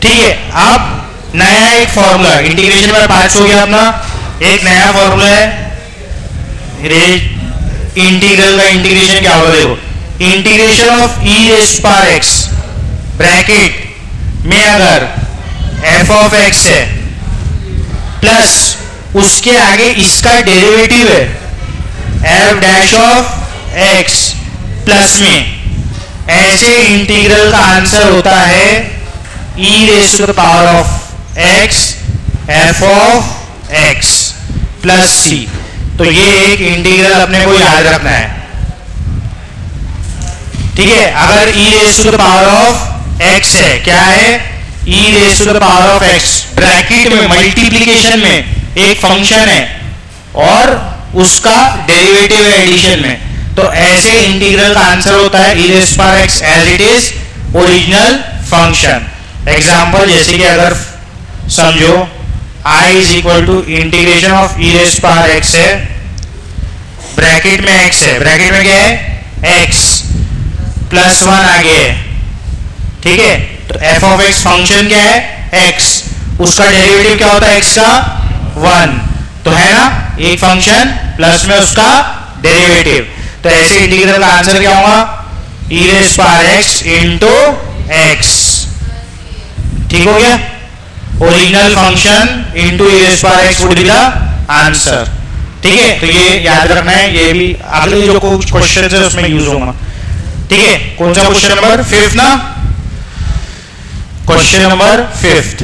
ठीक है, अब नया एक फॉर्मूला, इंटीग्रेशन में 5 हो गया अपना, एक नया फॉर्मूला है इंटीग्रल का। इंटीग्रेशन क्या होगा देखो, integration of E raise power x bracket में अगर एफ ऑफ एक्स है प्लस उसके आगे इसका डेरिवेटिव है f dash of x plus में, ऐसे इंटीग्रल का आंसर होता है ई raise to the power of x f of x plus c. तो ये एक इंटीग्रल अपने को याद रखना है, ठीक है। अगर E raise to the power of x है, क्या है, ई raise to the power of X bracket में मल्टीप्लिकेशन में एक फंक्शन है और उसका डेरिवेटिव है एडिशन में, तो ऐसे इंटीग्रल का आंसर होता है ई raise power X as it is original function. Example जैसे कि अगर समझो I is equal to integration of E raise power X है, ब्रैकेट में x है, ब्रैकेट में क्या है x प्लस 1 आगे है, ठीक है। तो एफ ऑफ एक्स फंक्शन क्या है x, उसका डेरिवेटिव क्या होता है x का 1, तो है ना एक फंक्शन प्लस में उसका डेरिवेटिव, तो ऐसे इंटीग्रल का आंसर क्या होगा ई raise power x into x, ठीक हो गया। Original function into E raise power x would be the answer, ठीक है। तो ये याद रखना है, ये भी अगले जो कुछ क्वेश्चन है उसमें यूज होगा, ठीक है। कौन सा क्वेश्चन नंबर 5 ना, क्वेश्चन नंबर 5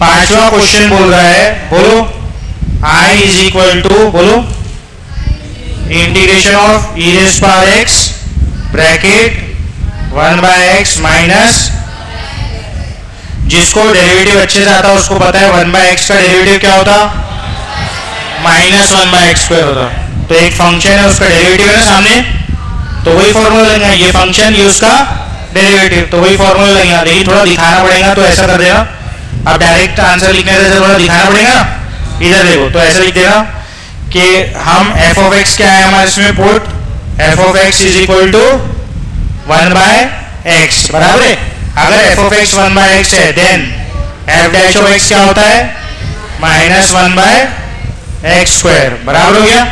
5वां क्वेश्चन बोल रहा है, बोलो I इज इक्वल टू, बोलो integration of E raise power x bracket 1/x minus, जिसको डेरिवेटिव अच्छे से आता है उसको पता है 1/x का डेरिवेटिव क्या होता, -1/x² होता। तो एक फंक्शन है उसका डेरिवेटिव है ना सामने, तो वही फॉर्मूला लेंगे, ये फंक्शन ये उसका डेरिवेटिव, तो वही फॉर्मूला लेंगे। लेकिन थोड़ा दिखाना पड़ेगा, तो ऐसा कर देना, अब डायरेक्ट आंसर लिखने से थोड़ा दिखाना पड़ेगा ना, इधर देखो, तो ऐसा लिख देना कि हम एफ ऑफ एक्स क्या है हमारे इसमें put, F of x is equal to 1/x बराबर है। अगर एफ ऑफ एक्स 1/x है then F dash of x क्या होता है -1/x² बराबर हो गया।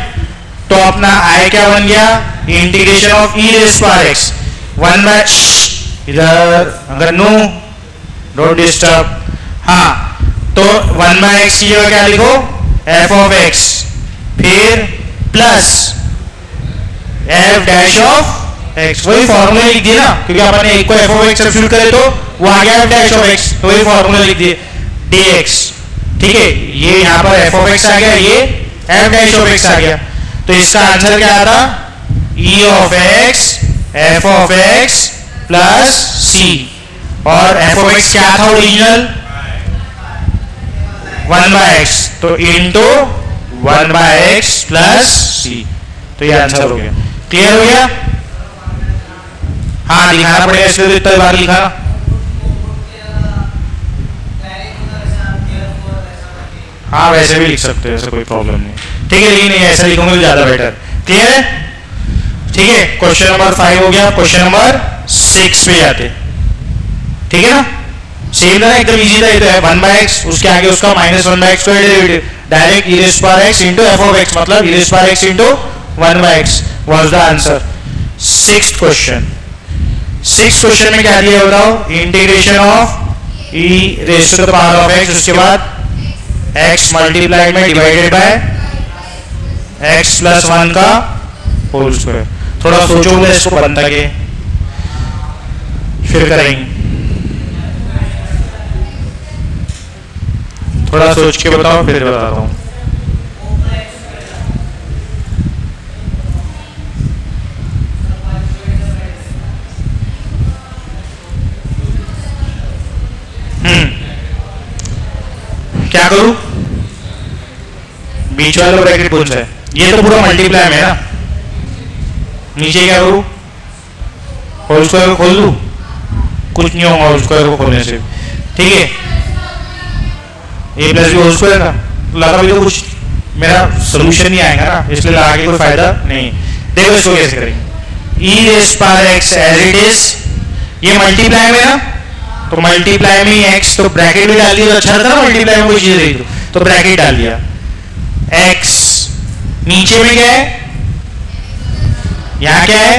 तो अपना आई क्या बन गया, integration of E raise power x 1/, इधर अगर नो डोंट डिस्टर्ब, हाँ, तो 1/x की जगह क्या लिखो एफ ऑफ एक्स, फिर plus F dash of x, वही फॉर्मूला लिख दिए ना, क्योंकि अपन ने एक को एफ ऑफ एक्स सब्स्टिट्यूट करे तो वो आ गया एफ डैश ऑफ एक्स, तो वही फॉर्मूला लिख दिए dx, ठीक है। ये यहाँ पर एफ ऑफ एक्स आ गया, ये एफ डैश ऑफ एक्स आ गया, तो इसका आंसर क्या आता, e of x f of x plus c, और एफ ऑफ एक्स क्या था ओरिजिनल 1/x, तो इंटू 1/x प्लस सी, तो ये आंसर हो गया। क्लियर हो गया, हाँ दिखाना पड़ेगा इसलिए तो इतना बार लिखा, हाँ वैसे भी लिख सकते हो, ऐसा कोई प्रॉब्लम नहीं, ठीक है। लेकिन ऐसा लिखोगे तो ज्यादा बेटर, क्लियर है, ठीक है। क्वेश्चन नंबर 5 हो गया, क्वेश्चन नंबर 6 पे जाते, ठीक है ना, सेम था एकदम इजी था, ये तो है 1/x, उसके आगे उसका -1/x का derivative, direct e raise power x into f of x, मतलब e raise power x into 1/x was the answer. 6th question, 6th question में क्या दिया बताओ, integration of E raise to the power of x, उसके बाद x multiplied में divided by x plus 1 का whole square. थोड़ा सोचोगे इसको बनता के फिर करेंगे, थोड़ा सोच के बताओ फिर बताता हूँ। क्या करूं, बीच वाला ब्रैकेट कौन सा है, ये तो पूरा मल्टीप्लाई में है ना, नीचे क्या करूं, होल स्क्वायर को खोल दूं, कुछ नहीं होगा होल स्क्वायर को खोलने से, ठीक है। ए प्लस बी होल स्क्वायर का लगा भी तो कुछ मेरा सोल्यूशन नहीं आएगा ना, इसलिए लगा के कोई फायदा नहीं। देखो इसको कैसे करेंगे, E raise power X as it is, ये मल्टीप्लाई में ना, तो मल्टीप्लाई में x, तो ब्रैकेट भी डाल दिया तो अच्छा रहता ना, मल्टीप्लाई में कोई चीज रही तो ब्रैकेट डाल दिया। x नीचे में क्या है, यहाँ क्या है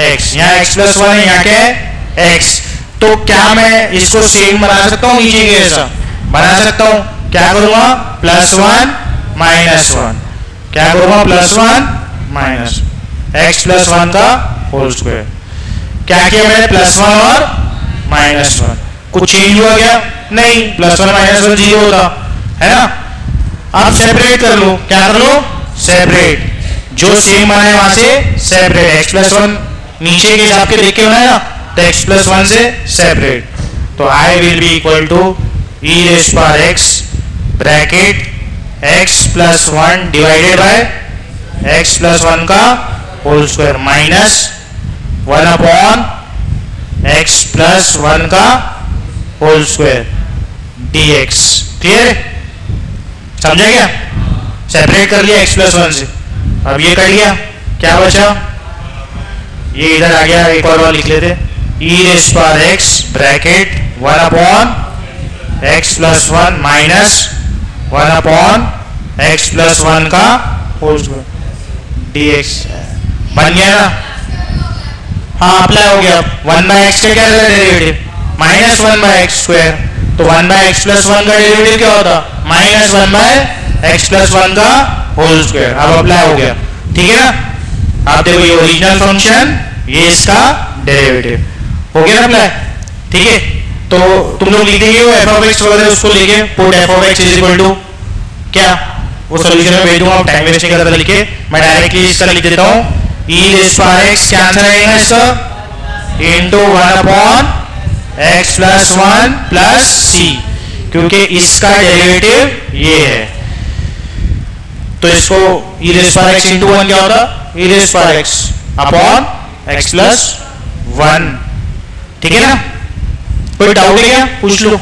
x, यहाँ x प्लस 1 है, यहाँ क्या है x। तो क्या मैं इसको सेम बना सकता हूँ, नीचे के जैसा बना सकता हूँ। क्या करूंगा, प्लस 1 माइनस 1, क्या करूंगा, प्लस 1 माइनस x प्लस 1 का होल स्क्वायर। क्या किया मैंने, प्लस 1 और माइनस 1, कुछ चेंज हुआ क्या, नहीं, प्लस 1 माइनस 1 जीरो होता है ना। अब सेपरेट कर लो, क्या कर लो, सेपरेट, जो सेम बना है वहां से सेपरेट। x प्लस 1 नीचे के हिसाब के देख के बनाया, तो x प्लस 1 से सेपरेट, तो i will be equal to e raise power x bracket x plus 1 divided by x plus 1 का whole square minus 1 upon x plus 1 का होल स्क्वायर dx। क्लियर है, समझा क्या, सेपरेट कर लिया x प्लस 1 से। अब ये कर लिया, क्या बचा, ये इधर आ गया, एक और लिख लेते, e raise power x bracket 1 upon x plus 1 minus 1 upon x plus 1 का होल स्क्वायर dx। बन गया ना, हाँ अप्लाई हो गया। 1 बाय एक्स का क्या derivative, minus 1 by x square, तो 1 बाय एक्स प्लस 1 का डेरिवेटिव क्या होता, माइनस 1 बाय एक्स प्लस 1 का होल स्क्वायर। अब अप्लाई हो गया, ठीक है ना। आप देखो ये ओरिजिनल फंक्शन, ये इसका डेरिवेटिव हो गया ना अप्लाई, ठीक है। तो तुम लोग लिखेंगे वो एफ ऑफ एक्स वगैरह, उसको लेके put F of x is equal to क्या, वो सोल्यूशन में भेज दूंगा, टाइम वेस्ट नहीं करता लिखे, मैं डायरेक्टली इसका लिख देता हूँ, e रेज़ पावर x क्या आंसर आएगा इसका, into 1 upon x plus 1 plus c, क्योंकि इसका डेरिवेटिव ये है, तो इसको e raise power x into 1 क्या होता, e raise power x upon x plus 1, ठीक है ना। कोई डाउट है क्या, पूछ लो।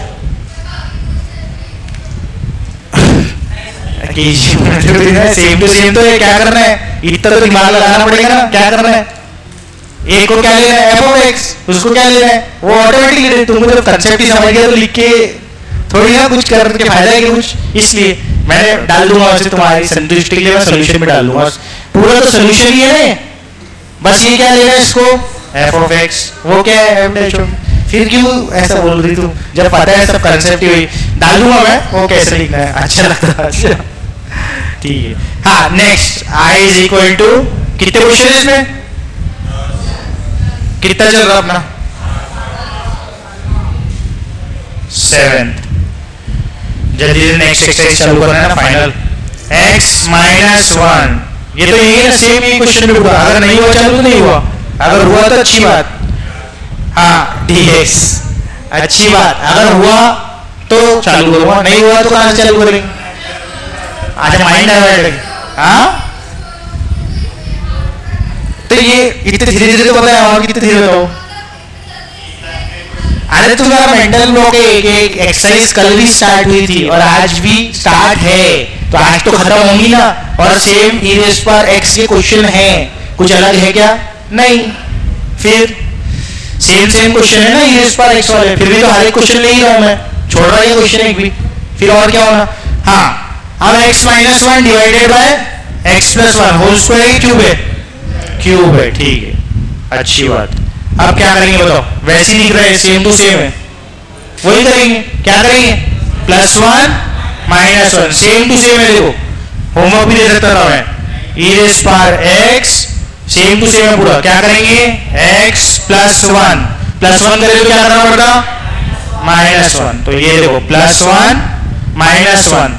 सेम टू सेम तो है, क्या करना है, इतना तो दिमाग लगाना पड़ेगा ना, क्या करना है, एक को क्या लेना है एफ ऑफ एक्स, उसको क्या लेना है, वो ऑटोमेटिकली, तुमको जब कंसेप्ट ही समझ गया तो लिख के थोड़ी ना कुछ करके फायदा है कि कुछ, इसलिए मैंने डाल दूंगा वैसे तुम्हारी संतुष्टि के लिए, मैं सोल्यूशन में डाल दूंगा, पूरा तो सोल्यूशन ही है, बस ये क्या लेना है इसको, एफ ऑफ एक्स, वो क्या है एफ डैश, फिर क्यों ऐसा बोल रही तू, जब पता है सब कंसेप्ट ही डाल दूंगा मैं, वो कैसे लिखना है, अच्छा लगता है, अच्छा ठीक है। हाँ next, i is equal to, कितने क्वेश्चन है इसमें, कितना चल रहा अपना, 7th। जल्दी से नेक्स्ट एक्सरसाइज चालू करना है ना, फाइनल। x माइनस 1, ये तो यही है, सेम ही क्वेश्चन में हुआ, अगर नहीं हुआ चालू तो नहीं हुआ, अगर हुआ तो अच्छी बात, हाँ dx अच्छी बात, अगर हुआ तो चालू करूंगा, नहीं हुआ तो कहां से चालू करेंगे, अच्छा माइंड डाइवर्ट, हाँ तो ये इतने धीरे धीरे तो बताया, और कितने धीरे बताओ, अरे तुम्हारा मेंटल ब्लॉक है, एक एक्सरसाइज कल भी स्टार्ट हुई थी और आज भी स्टार्ट है, तो आज तो खत्म होगी ना, और same e raise power x के क्वेश्चन है, कुछ अलग है क्या, नहीं, फिर सेम क्वेश्चन है ना e रेज़ पावर x वाले, फिर भी तो हर एक क्वेश्चन ले ही रहा हूं मैं, छोड़ रहा है क्वेश्चन एक भी, फिर और क्या होना, हाँ अब x minus 1 divided by x plus 1 whole square cube है, क्यूब है, ठीक है, अच्छी बात। अब क्या करेंगे बताओ, वैसे ही लिख रहे हैं, सेम टू सेम है, वही करेंगे, क्या करेंगे, plus 1 minus 1, same to same है, देखो होमवर्क भी दे सकता था मैं, e raise power x same to same है पूरा, क्या करेंगे, x प्लस 1 करेंगे तो क्या करना पड़ता, माइनस 1, तो ये देखो प्लस 1 माइनस 1,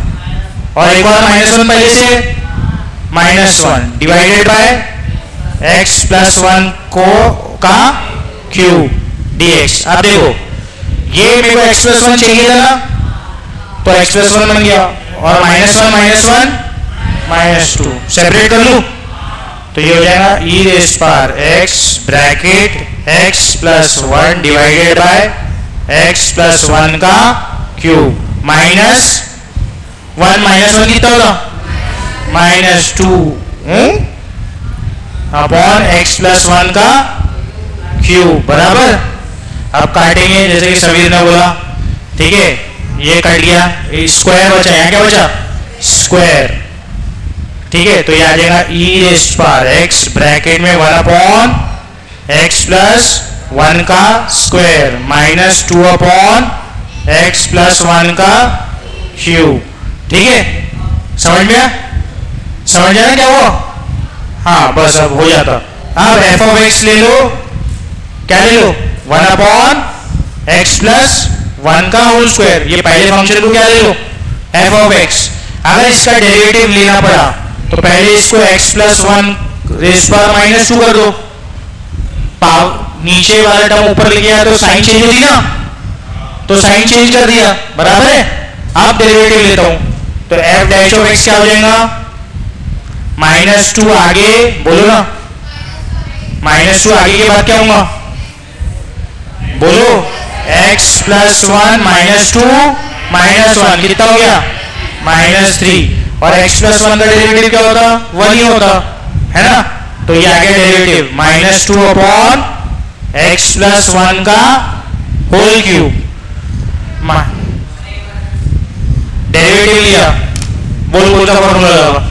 और एक बार माइनस 1 पहले से, minus 1 divided by x plus 1 को का क्यूब dx। अब देखो ये मेरे को x प्लस 1 चाहिए था ना, तो x प्लस 1 बन गया, और माइनस 1 माइनस 2 सेपरेट कर लूं, तो ये हो जाएगा e raise power x bracket x plus 1 divided by x plus 1 का क्यूब माइनस 1 कितना होगा, माइनस 2 अपॉन x प्लस 1 का क्यूब बराबर, अब काटेंगे जैसे कि समीर ने बोला, ठीक है, ये कट गया, स्क्वायर बचा, यहाँ क्या बचा, स्क्वायर, ठीक है, तो ये आ जाएगा ई रेस्ट पावर एक्स ब्रैकेट में 1 एक्स प्लस 1 का स्क्वायर माइनस 2 एक्स प्लस 1 का क्यूब, ठीक है, समझ में आया क्या वो, हाँ बस अब हो जाता। अब एफ ऑफ एक्स ले लो, क्या ले लो, 1 एक्स प्लस 1 का होल स्क्वायर, ये पहले फंक्शन को क्या ले लो, एफ ऑफ एक्स। अगर इसका डेरिवेटिव लेना पड़ा तो पहले इसको x plus 1 raise power minus 2 कर दो, नीचे वाला टर्म ऊपर ले गया तो साइन चेंज होगी ना, तो साइन चेंज कर दिया, बराबर है। अब डेरिवेटिव लेता हूं तो एफ डैश ऑफ एक्स क्या हो जाएगा, -2 आगे बोलो ना, -2 आगे के बाद क्या होगा, बोलो, x प्लस 1 -2 -1 कितना हो गया, -3, और x प्लस 1 का डेरिवेटिव क्या होता, 1 ही होता है ना, तो ये आ गया डेरिवेटिव -2 x प्लस 1 का होल क्यूब, डेरिवेटिव लिया, बोल का फॉर्मूला लगा,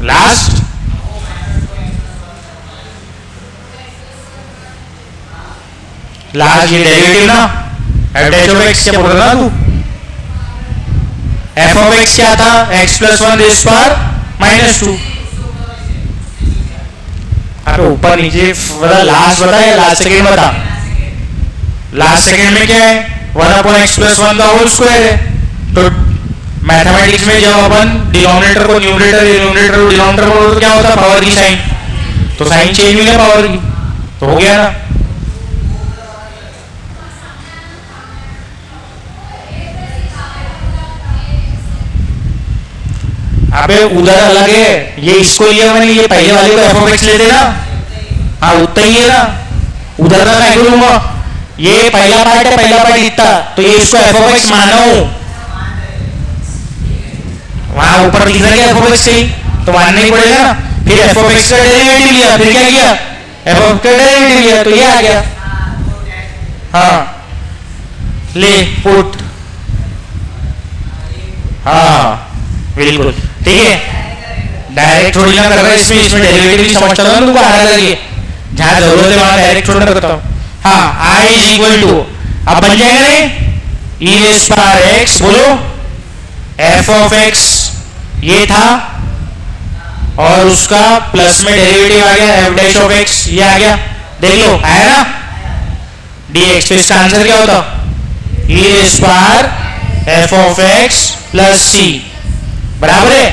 लास्ट ये डेरिवेटिव ना, एफ डैश ऑफ एक्स क्या बोल रहा तू, एफ ऑफ एक्स क्या था, x प्लस 1 रेस पावर -2, अरे ऊपर नीचे बता, लास्ट बता या लास्ट सेकेंड बता, लास्ट सेकेंड में क्या है, 1 एक्स प्लस 1 का होल स्क्वायर है, तो मैथमेटिक्स में जब अपन डिनोमिनेटर को न्यूमरेटर, न्यूमरेटर को डिनोमिनेटर बोलो तो क्या होता है, पावर की साइन, तो साइन चेंज हुई ना पावर की, तो हो गया ना। अबे उधर अलग है, ये इसको लिया मैंने, ये पहले वाले को एफ ऑफ एक्स लेते ना, हाँ उतना ही है ना, उधर का मैं लूंगा, ये पहला पार्ट है, पहला पार्ट इतना, तो ये इसको एफ ऑफ एक्स माना हूं, वहां ऊपर लिख रहा है एफ ऑफ एक्स ही, तो मानना ही पड़ेगा ना, फिर एफ ऑफ एक्स का डेरिवेटिव लिया, फिर क्या किया, एफ ऑफ का डेरिवेटिव लिया, तो ये आ गया, हाँ ले पुट, हाँ बिल्कुल ठीक है, डायरेक्ट थोड़ी ना कर रहा है, इसमें डेरिवेटिव भी समझता हूँ तुमको आना लगी, जहां जरूरत है वहां डायरेक्ट थोड़ा करता हूँ। हाँ आई इज इक्वल टू, अब बन जाएगा नहीं, ई रेस पावर एक्स, बोलो एफ ऑफ एक्स ये था, और उसका प्लस में डेरिवेटिव आ गया एफ डैश ऑफ एक्स, ये आ गया, देख लो आया ना, dx, तो इसका आंसर क्या होता, e raise power f of x plus c, बराबर है,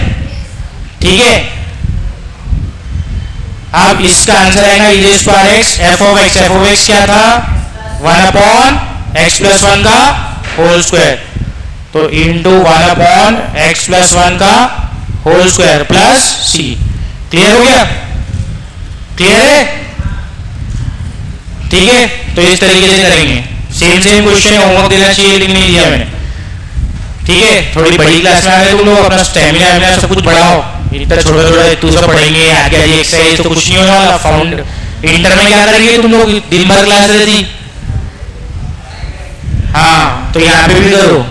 ठीक है। अब इसका आंसर आएगा e raise power x f of x क्या था, 1 एक्स प्लस 1 का होल स्क्वायर, तो इंटू 1 एक्स प्लस 1 का whole square plus c, clear हो गया, क्लियर है, ठीक है। तो इस तरीके से करेंगे, सेम क्वेश्चन होमवर्क देना चाहिए लेकिन नहीं दिया मैंने, ठीक है। थोड़ी बड़ी क्लास में आ गए तुम लोग, अपना स्टेमिना सब कुछ बढ़ाओ, इतना छोटा तू सब पढ़ेंगे आगे आगे एक्सरसाइज तो कुछ नहीं होने वाला। फाउंड इंटर में क्या करेंगे तुम लोग, दिन भर क्लास रहती, हाँ तो यहाँ पे भी करो,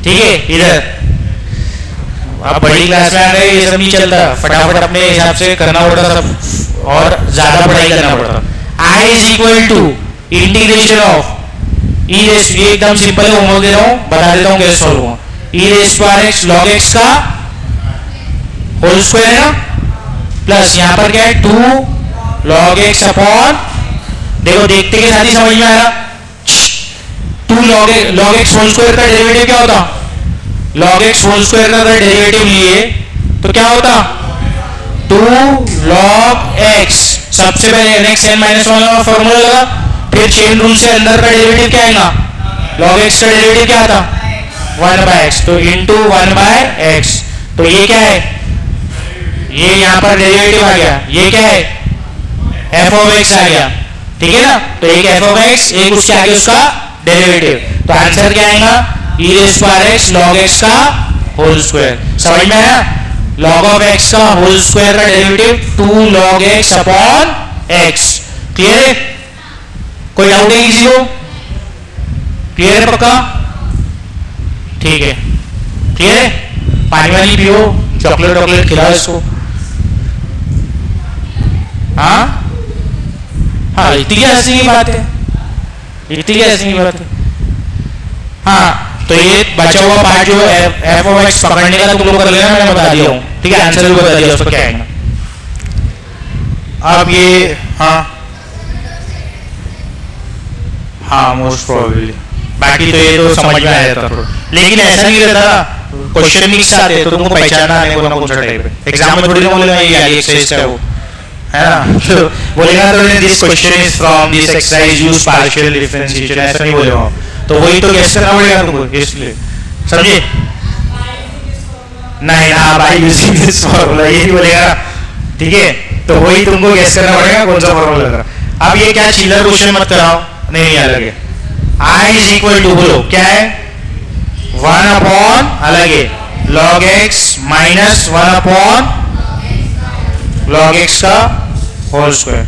ठीक है। इधर अब बड़ी क्लास में आ गए, ये सब नहीं चलता, फटाफट अपने हिसाब से करना पड़ता सब, और ज्यादा पढ़ाई करना पड़ता। I is equal to integration of e raise, ये एकदम सिंपल है, होमवर्क दे रहा हूँ, बता देता हूँ कैसे सॉल्व हुआ। E raise power x log x का होल स्क्वायर है ना, प्लस यहाँ पर क्या है 2 लॉग एक्स अपॉन, देखो देखते के साथ ही समझ में आ रहा, 2 लॉग एक्स होल स्क्वायर का डेरिवेटिव क्या होता, लॉग एक्स होल स्क्वायर का अगर डेरिवेटिव लिए तो क्या होता 2 लॉग एक्स, सबसे पहले nx n - 1 का फॉर्मूला लगा, फिर चेन रूल से अंदर का डेरिवेटिव क्या आएगा, लॉग एक्स का डेरिवेटिव क्या था 1/x, तो इंटू 1/x, तो ये क्या है, ये यहाँ पर डेरिवेटिव आ गया, ये क्या है एफ ऑफ एक्स आ गया, ठीक है ना। तो एक एफ ऑफ एक्स, एक उसके आगे उसका डेरिवेटिव, तो आंसर क्या आएगा e raise power x log x का होल स्क्वायर, समझ में आया। लॉग ऑफ एक्स का होल स्क्वायर का derivative 2 log x upon x, clear है? कोई डाउट है किसी को? क्लियर है पक्का? ठीक है, क्लियर है? पानी वानी पियो, चॉकलेट वॉकलेट खिलाओ इसको। हाँ हाँ, इतनी ऐसी ही बात है, इतनी ऐसी ही बात है। हाँ, तो ये बचा हुआ पार्ट जो एफ ऑफ एक्स पकड़ने का तुम लोग कर लेना, मैंने बता दिया हूँ, ठीक है? आंसर भी बता दिया उसका क्या आएगा। अब ये हाँ मोस्ट प्रोबेबली, बाकी तो ये तो समझ में आ जाता थोड़ा, लेकिन ऐसा नहीं रहता। क्वेश्चन मिक्स आते तो तुमको पहचाना आने को ना कौन सा टाइप है। एग्जाम में थोड़ी ना बोलेगा ये एक्सरसाइज का वो है ना, तो बोलेगा तो this question is from this exercise use partial differentiation, ऐसा नहीं बोलेगा। तो वही तो गेस करना पड़ेगा तुमको, इसलिए समझे? नहीं ना, बाय यूजिंग दिस फॉर्मूला ये नहीं बोलेगा, ठीक है? तो वही तुमको गेस करना पड़ेगा कौन सा फॉर्मूला लग रहा। अब ये क्या चिल्लर क्वेश्चन मत कराओ, नहीं अलग है। आई इज इक्वल टू, बोलो क्या है? 1 अपॉन अलग है log x minus 1 upon log x का होल स्क्वायर,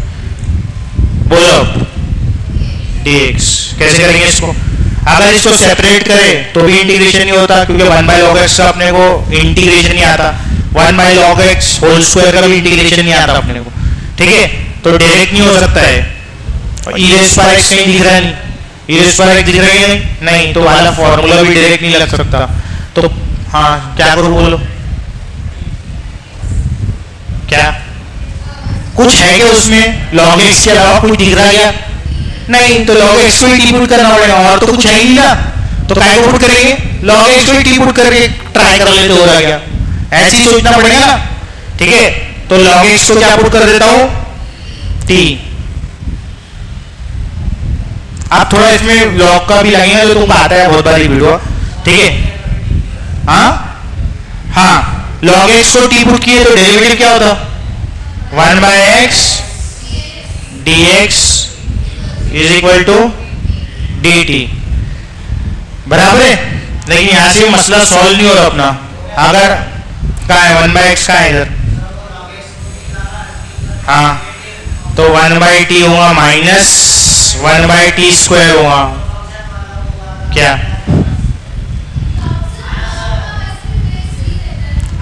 बोलो dx। कैसे करेंगे इसको? अगर इसको सेपरेट करें तो भी इंटीग्रेशन नहीं होता, क्योंकि 1 बाय लॉग एक्स का अपने को इंटीग्रेशन नहीं आता, 1 by log x whole square का भी इंटीग्रेशन नहीं आता अपने को, ठीक है? तो डायरेक्ट नहीं हो सकता है। e रेज़ पावर x नहीं दिख रहा है, e रेज़ पावर x दिख रहा है नहीं, तो वाला फॉर्मूला भी डायरेक्ट नहीं लग सकता। तो हाँ, क्या करूँ बोलो? क्या कुछ है क्या उसमें? लॉग एक्स के अलावा कुछ दिख रहा है क्या? नहीं, तो लॉग एक्स को ही टी पुट करना पड़ेगा, और तो कुछ है ही ना। तो काय को पुट करेंगे? लॉग एक्स को ही टी पुट करके ट्राई कर लेते, हो रहा क्या? ऐसे ही सोचना पड़ेगा ना, ठीक है? तो लॉग एक्स को क्या पुट कर देता हूं? टी। आप थोड़ा इसमें लॉग का भी लगेगा, जो तुमको आता है बहुत बारी वीडियो, ठीक है? हाँ, लॉग एक्स को टी पुट किए तो डेरिवेटिव क्या होता? 1 by x dx is equal to dt, बराबर है? लेकिन यहां से मसला सॉल्व नहीं हो रहा अपना। अगर क्या है 1 बाय एक्स का है इधर, हाँ, तो 1 बाई टी होगा माइनस 1 बाई टी स्क्वायर होगा, क्या?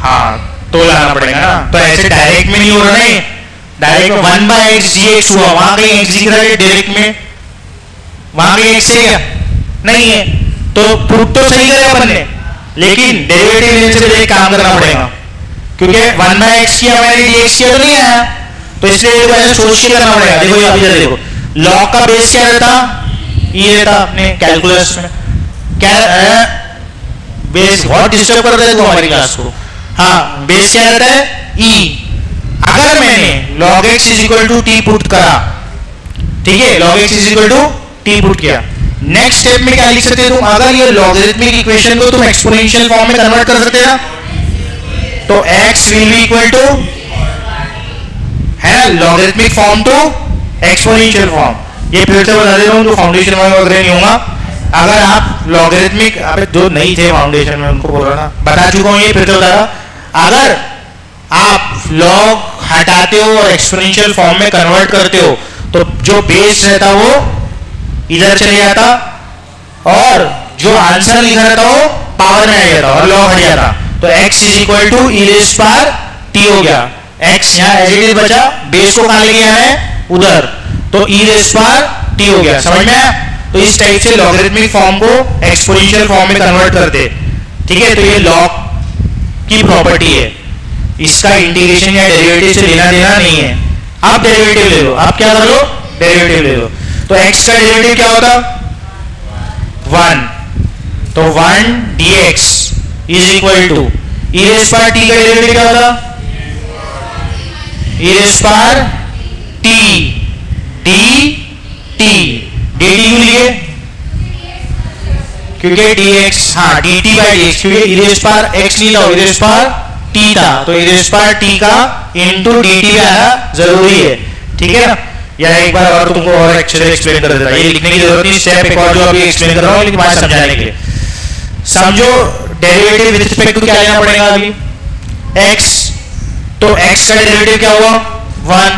हाँ, तो लाना पड़ेगा ना। तो ऐसे डायरेक्ट में नहीं हो रहा, नहीं direct 1 by x D x हुआ, वहां कहीं एक्स दिख रहा है डायरेक्ट में? वहां कहीं एक्स है क्या? नहीं है। तो प्रूफ तो सही करेगा अपन ने, लेकिन डेरिवेटिव लेने से पहले काम करना पड़ेगा, क्योंकि 1 बाई एक्स किया मैंने डी एक्स किया तो नहीं आया, तो इसलिए ऐसे सोच के करना पड़ेगा। देखो अभी देखो, लॉग का बेस क्या रहता? ये रहता अपने कैलकुलस में, क्या बेस? बहुत डिस्टर्ब कर रहे थे तो हमारी क्लास को। हाँ, बेस क्या रहता है? ई। अगर मैंने log x is equal to t put करा, ठीक है, log x is equal to t put किया, नेक्स्ट स्टेप में क्या लिख सकते हो तुम? अगर ये लॉगरिथमिक इक्वेशन को तुम एक्सपोनेंशियल फॉर्म में कन्वर्ट कर सकते हैं, तो x will be equal to है logarithmic form to exponential form. ये फिर से बता दे रहा हूं, जो फाउंडेशन में वगैरह नहीं होगा। अगर आप लॉगरिथमिक, जो नहीं थे फाउंडेशन में उनको बोल रहा ना, बता चुका हूं, ये फिर से बता रहा। अगर आप लॉग हटाते हो और एक्सपोनेंशियल फॉर्म में कन्वर्ट करते हो, तो जो बेस रहता वो इधर चले जाता, और जो आंसर लिखा रहता वो पावर में आ जाता और लॉग हट जाता। तो x is equal to e raise power t हो गया। x यहाँ एज इट इज बचा, बेस को कहां ले गया है? उधर, तो ई रेज़ पावर टी हो गया। समझ में आया? तो इस टाइप से लॉगरिथमिक फॉर्म को एक्सपोनेंशियल फॉर्म में कन्वर्ट करते, ठीक है? तो ये लॉग की प्रॉपर्टी है, इसका इंटीग्रेशन या डेरिवेटिव से लेना देना नहीं है। आप डेरिवेटिव ले लो, आप क्या कर लो? डेरिवेटिव ले लो। तो x का डेरिवेटिव क्या होता? 1, तो 1 dx is equal to e raise power t का डेरिवेटिव क्या होता? E raise power t d t d t क्यों लिए? क्योंकि dx, हाँ dt बाई dx, क्योंकि ई रेज़ पावर x नहीं था, ई रेज़ पावर t था, तो ई रेज़ पावर t का इनटू dt आना जरूरी है, ठीक है ना? या एक बार और तुमको और एक्चुअली एक्सप्लेन कर देता, ये लिखने की जरूरत नहीं, स्टेप एक और जो अभी एक्सप्लेन कर रहा हूँ, लेकिन बात समझाने के लिए समझो। डेरिवेटिव विद रिस्पेक्ट टू क्या लेना पड़ेगा अभी? x, तो x का डेरिवेटिव क्या हुआ? 1,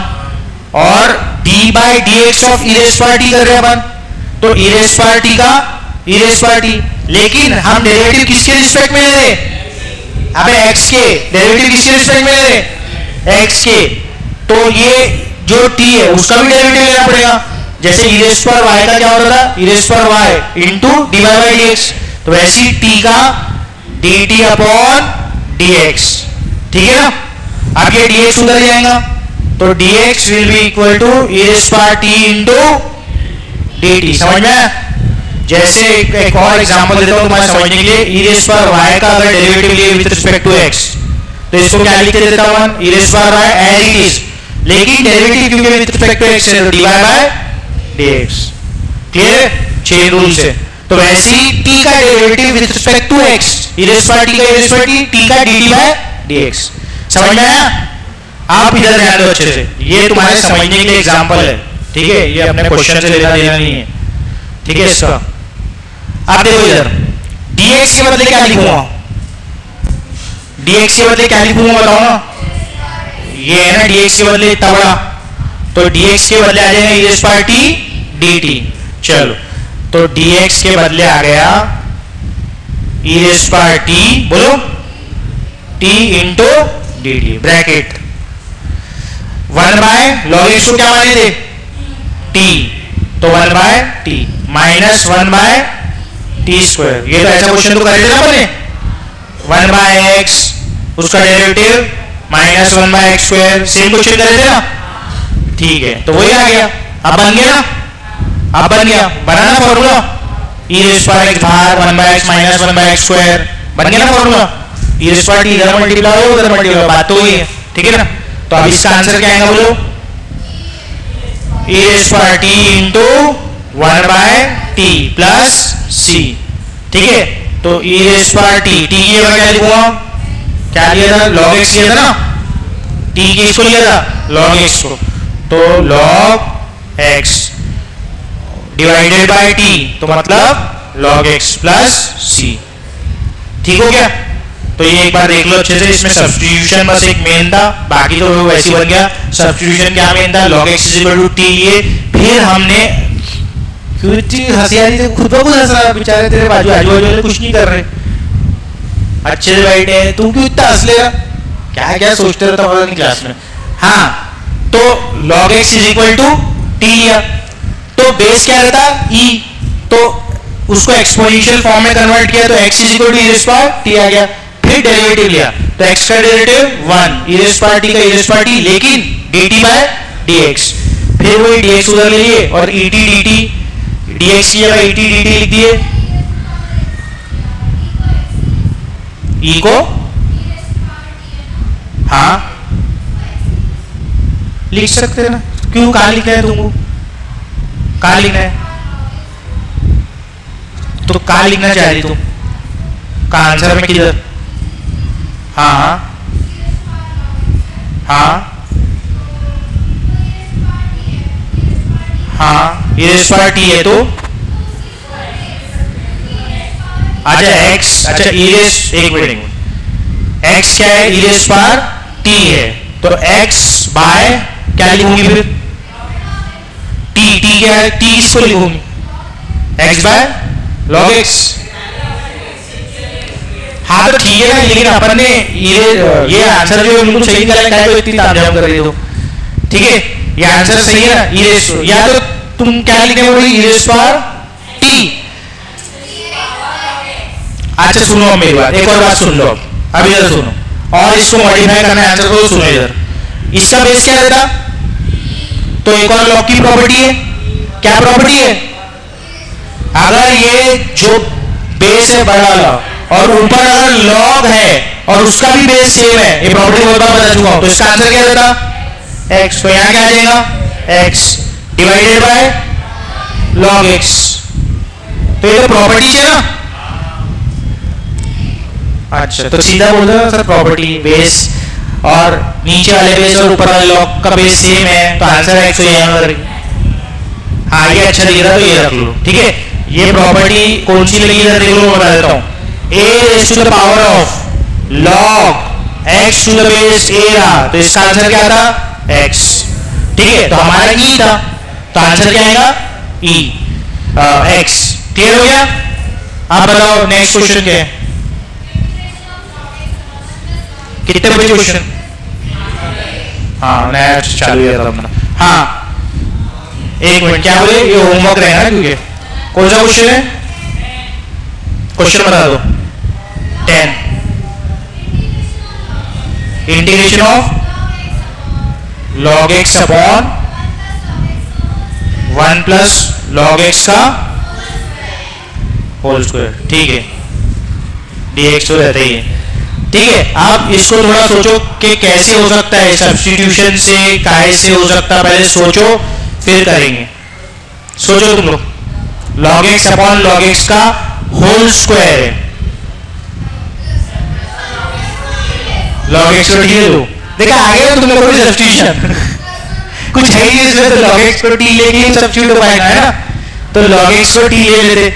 और d by d x of e raise power t कर रहे हैं अपन, तो ई रेज पावर टी का ई रेज पावर टी, लेकिन हम डेरिवेटिव किसके रिस्पेक्ट में ले रहे, अबे एक्स के डेरिवेटिव किसके रिस्पेक्ट में ले रहे, एक्स के, तो ये जो टी है उसका भी डेरिवेटिव लेना पड़ेगा, जैसे ई रेज पावर वाई का क्या होता था, e raise power y into d y by d x, तो वैसी टी का d t upon d x, ठीक है ना। अब ये डी एक्स उधर जाएगा, तो d x will be equal to e raise power t into d t, समझ में। जैसे एक और एग्जांपल देता हूं तुम्हारे समझने के लिए, ई रेज पावर वाई का अगर डेरिवेटिव लिए विद रिस्पेक्ट टू एक्स, तो इसको क्या लिख देता हूं, e raise power y as it is, लेकिन डेरिवेटिव क्योंकि विद रिस्पेक्ट टू एक्स है तो d y by d x, clear, chain rule से। तो वैसे ही टी का derivative with respect to x, e raise power t का ई रेज पावर टी का d t by d x, समझ में आया। आप इधर ध्यान दो अच्छे से, ये तुम्हारे समझने के लिए एग्जांपल है, ठीक है, ये अपने क्वेश्चन से लेना देना नहीं है, ठीक है। इसका आप देखो इधर dx के बदले क्या लिखूंगा, dx के बदले क्या लिखूंगा बताओ ना, ये है ना dx के बदले इतना बड़ा, तो dx के बदले आ जाएगा e raise power t dt, चलो तो dx के बदले आ गया e रेज़ पावर t, बोलो t into dt bracket 1 by log x को क्या माने थे t, तो 1 by t minus 1 by t square, ये तो ऐसा क्वेश्चन तो कर रहे थे ना अपने, 1 बाय एक्स उसका derivative minus 1 by x square, same question कर रहे थे ना, ठीक है, तो वही आ गया, अब बन गया ना, अब बन गया, बनाना formula, e raise power x बाहर 1 by x minus 1 by x square, बन गया ना formula, e raise power t इधर मल्टीप्लाई हो उधर मल्टीप्लाई, बात तो वही है, ठीक है ना। तो अब इसका आंसर क्या आएगा बोलो, e raise power t into 1 by t plus c, ठीक है। तो e raise power t, t की जगह क्या लिखूंगा, क्या लिया था, log x लिया था ना, टी की इसको लिया था log x को, तो log x divided by T, तो मतलब log x प्लस सी, ठीक हो गया। तो ये एक बार देख लो अच्छे से, इसमें सब्स्टिट्यूशन बस एक मेन था, बाकी तो वैसे बन गया। सब्स्टिट्यूशन क्या मेन था, log x equal to t, ये फिर हमने हंसी आ रही थी, खुद ब खुद हंस रहा, बेचारे तेरे बाजू आजू वाले कुछ नहीं कर रहे, अच्छे से बैठे हैं, तुम क्यों इतना हंस ले रहा, क्या क्या सोचते रहता पता नहीं क्लास में। हाँ, तो log x is equal to t लिया, तो बेस क्या रहता e, तो उसको एक्सपोनेंशियल फॉर्म में कन्वर्ट किया, तो x is equal to e raise power t आ गया, फिर डेरिवेटिव लिया, तो x का derivative 1 e raise power t का ई रेज़ पावर टी, लेकिन dt बाय dx, फिर वही dx उधर ले लिए और et dt, dx की जगह et dt लिख दिए, e को हाँ लिख सकते हैं ना, क्यों, कहां लिखना है तुमको, कहां लिखना है, तो कहां लिखना चाह रही तुम, कहां आंसर में किधर, हाँ हाँ हाँ ई रेज़ पावर टी है, तो अच्छा x, अच्छा ई रेज़, एक मिनट, x क्या है, ई रेज़ पावर t है, तो x बाय क्या लिखूंगी फिर, t, t क्या है, t इसको लिखूंगी, x बाय log x, हाँ तो ठीक है ना, लेकिन अपन ने ये आंसर जो बिल्कुल सही निकाला है, तो इतनी तामझाम कर रही हो, ठीक है, ये आंसर सही है ना, ई रेज़, या तो तुम क्या लिखने वाली, ई रेज़ पावर टी। अच्छा सुनो मेरी बात, एक और बात सुन लो, अब इधर सुनो, और इसको मॉडिफाई करना है आंसर को, सुनो इधर, इसका बेस क्या रहता, तो एक और लॉग की प्रॉपर्टी है, क्या प्रॉपर्टी है, अगर ये जो बेस है बड़ा वाला और ऊपर अगर लॉग है और उसका भी बेस सेम है, ये प्रॉपर्टी बहुत बार बता चुका हूं, तो इसका आंसर क्या रहता, x, तो यहां क्या आ जाएगा, x divided by log x, तो ये तो प्रॉपर्टी है ना, अच्छा तो सीधा बोल दो सर, प्रॉपर्टी बेस और नीचे वाले बेस और ऊपर वाले लॉग का बेस सेम है, तो आंसर x हो जाएगा। हाँ ये अच्छा दिख रहा है, तो ये रख लो, ठीक है, ये प्रॉपर्टी कौन सी लगी इधर देख लो, मैं बता देता हूं, a raised to the power of log x to the base a रहा, तो इसका आंसर क्या था x, ठीक है, तो हमारा ई था, तो आंसर क्या आएगा ई एक्स। क्लियर हो गया? आप बताओ नेक्स्ट क्वेश्चन क्या है? कितने बजे क्वेश्चन? हाँ नया चालू किया था अपना। हाँ एक मिनट, क्या बोले? ये होमवर्क रहेगा ना, क्योंकि कौन सा क्वेश्चन है? क्वेश्चन बता दो। 10 integration of log x upon 1 plus log x का होल स्क्वायर। ठीक है, dx तो रहता ही है। ठीक है, आप इसको थोड़ा सोचो कि कैसे हो सकता है, सब्स्टिट्यूशन से, काय से हो सकता है, पहले सोचो फिर करेंगे। सोचो तुम लोग, log x upon log x का होल स्क्वायर है, log x को टी ले लो। देखा आगे ना तुम लोगों को सब्स्टिट्यूशन कुछ है ही इसमें, तो log x को टी लेके ही सब्स्टिट्यूट हो पाएगा, है ना? तो log x को टी ले लेते।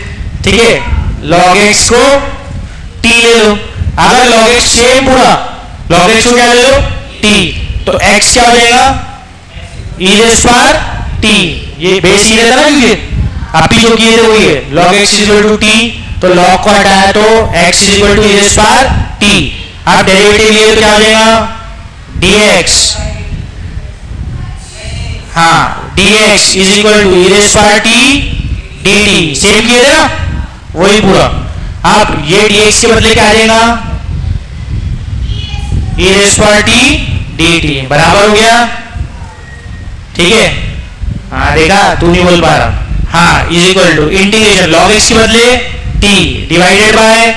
ठीक है, log x को टी ले लो। अगर log x सेम पूरा, log x को क्या ले लो? t, तो x क्या हो जाएगा? e raise power t। ये बेस ही रहता ना, क्योंकि आप ही जो किए थे वही है। log x is equal to t, तो log को हटाया तो x is equal to e raise power t। आप डेरिवेटिव लिए तो क्या हो जाएगा? dx। हाँ, dx is equal to e raise power t dt। Same किए थे ना, वही पूरा। आप ये dx के बदले क्या आ जाएगा? e raise power t dt बराबर हो गया। ठीक है, हाँ देखा, तू नहीं बोल पा रहा। हाँ, is equal to integration log x के बदले t divided by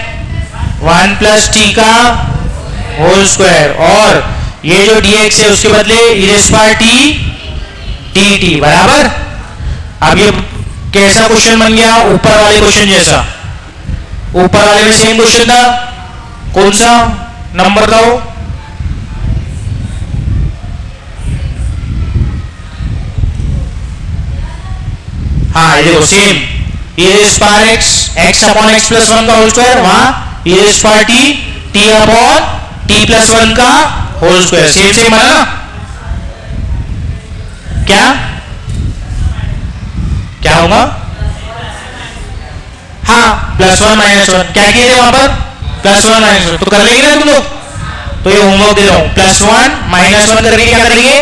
1 plus t का होल स्क्वायर, और ये जो dx है उसके बदले e raise power t dt बराबर। अब ये कैसा क्वेश्चन बन गया? ऊपर वाले क्वेश्चन जैसा। ऊपर वाले में सेम क्वेश्चन था, कौन सा नंबर था वो? हाँ ये देखो same, e raise power x upon x plus 1 का होल स्क्वायर, वहां e raise power t upon t plus 1 का होल स्क्वायर। सेम सेम है ना? क्या क्या होगा? हाँ प्लस 1 माइनस 1 क्या किए थे वहां पर? प्लस 1 माइनस 1 तो कर लेंगे ना तुम लोग? तो ये होमवर्क दे रहा हूं, प्लस 1 माइनस 1 करके क्या करेंगे?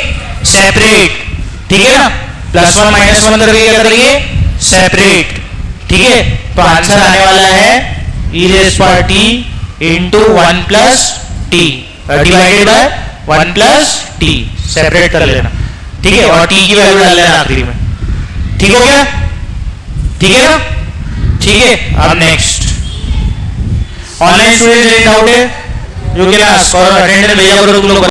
सेपरेट। ठीक है ना, प्लस 1 माइनस 1 करके क्या करेंगे? सेपरेट। ठीक है, तो आंसर आने वाला है e raise power t into 1 plus T divided by 1 plus T. Separate कर लेना। ठीक है, और t की वैल्यू डाल लेना आखिरी में। ठीक हो गया? ठीक है ना? ठीक है, अब नेक्स्ट ऑनलाइन स्टूडेंट डाउट है जो क्लास और अटेंडेंस भेजा करो तुम लोग।